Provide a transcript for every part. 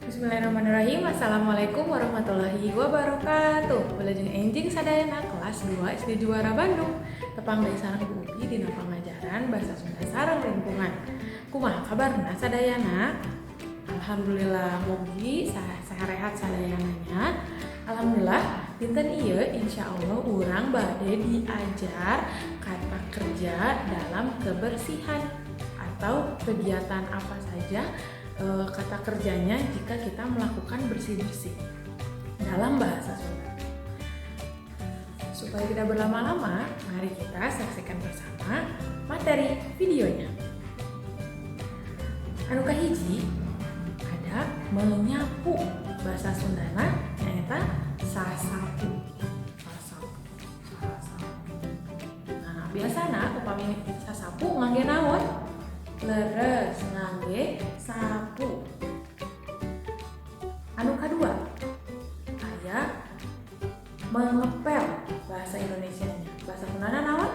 Bismillahirrahmanirrahim. Assalamualaikum warahmatullahi wabarakatuh. Wilujeng enjing sadayana kelas 2 SD Juara Bandung. Tepang deui sareng Bu Upi dina pangajaran Basa Sunda sareng lingkungan. Kumaha kabarna sadayana? Alhamdulillah mugi sarehat sadayananya. Alhamdulillah dinten ieu insyaallah urang bade diajar kata kerja dalam kebersihan atau kegiatan apa saja kata kerjanya jika kita melakukan bersih-bersih dalam bahasa Sunda. Supaya tidak berlama-lama, mari kita saksikan bersama materi videonya. Anu kahiji ada menyapu, bahasa Sundana nyaeta sasapu. Nah, biasana upami sasapu ngangge naon? Leres ngangge sapu. Anu kadua aya mengepel, bahasa Indonesianya. Bahasa Sundana naon?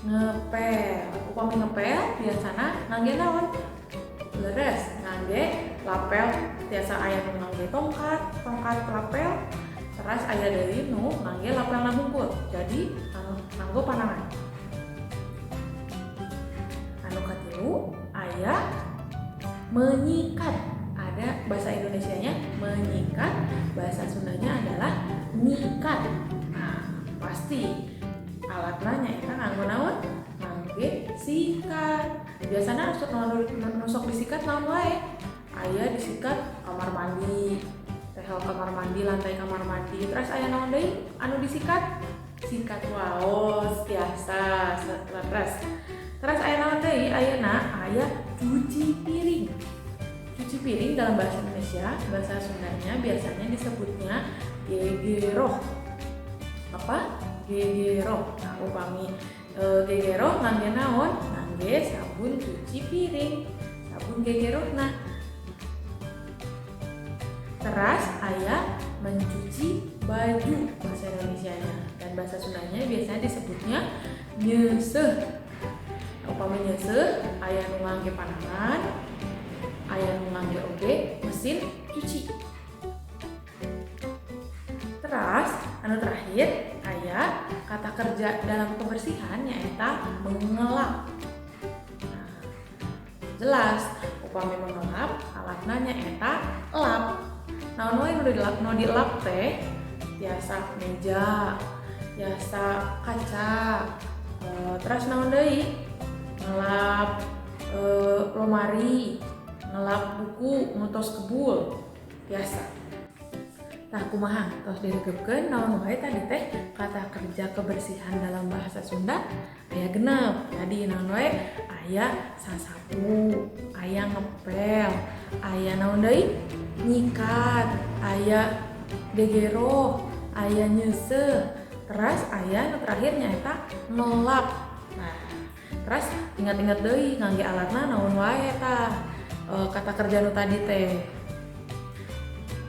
Ngepel. Upami ngepel biasana ngangge naon? Leres ngangge lapel. Biasa aya nu ngangge tongkat lapel. Teras aya deui nu ngangge lapelna hungkul. Jadi anu nganggo panangan. Anu katilu aya menyikat. Ada bahasa Indonesianya menyikat, bahasa Sundanya adalah nyikat. Nah, pasti alatna nyaeta nganggo naon? Ngangge sikat. Biasana nusok disikat naon wae? Aya disikat kamar mandi, tehel kamar mandi, lantai kamar mandi. Terus aya naon deui anu disikat? Sikat waos biasa, Terus aya naon deui? Ayeuna aya cuci piring. Cuci piring dalam bahasa Indonesia, bahasa Sundanya biasanya disebutnya gegeroh. Apa? Gegeroh. Nah, upami gegeroh ngangge naon? Ngangge sabun cuci piring. Sabun gegerohna. Teras aya mencuci baju, bahasa Indonesianya, dan bahasa Sundanya biasanya disebutnya nyeuseut. Upami nyeuseut aya nu ngangge panangan, aya nu ngangge oge mesin cuci. Teras anu terakhir aya kata kerja dalam kebersihan nyaeta mengelap. Nah, jelas upami mengelap alatna nyaeta lap. Naon wae nu dilap teh biasa meja, biasa kaca. Terus naon deui? Ngelap lemari, ngelap buku, ngutos kebul, biasa. Nah, kumaha tos diregepkeun naon wae tadi teh kata kerja kebersihan dalam bahasa Sunda aya genep. Tadi naon wae? Aya sasapu, aya ngepel, aya naon deui? Nyikat, aya gegeroh, aya nyeuseut. Terus aya nu terakhir nyaeta ngelap. Nah, terus ingat-ingat deui ngangge alatna naon wae tah kata kerja nu tadi teh.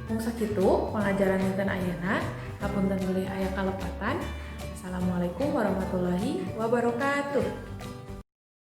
Mung sakitu pengajaran dinten ayeuna, hapunten deui aya kalepatan. Assalamualaikum warahmatullahi wabarakatuh.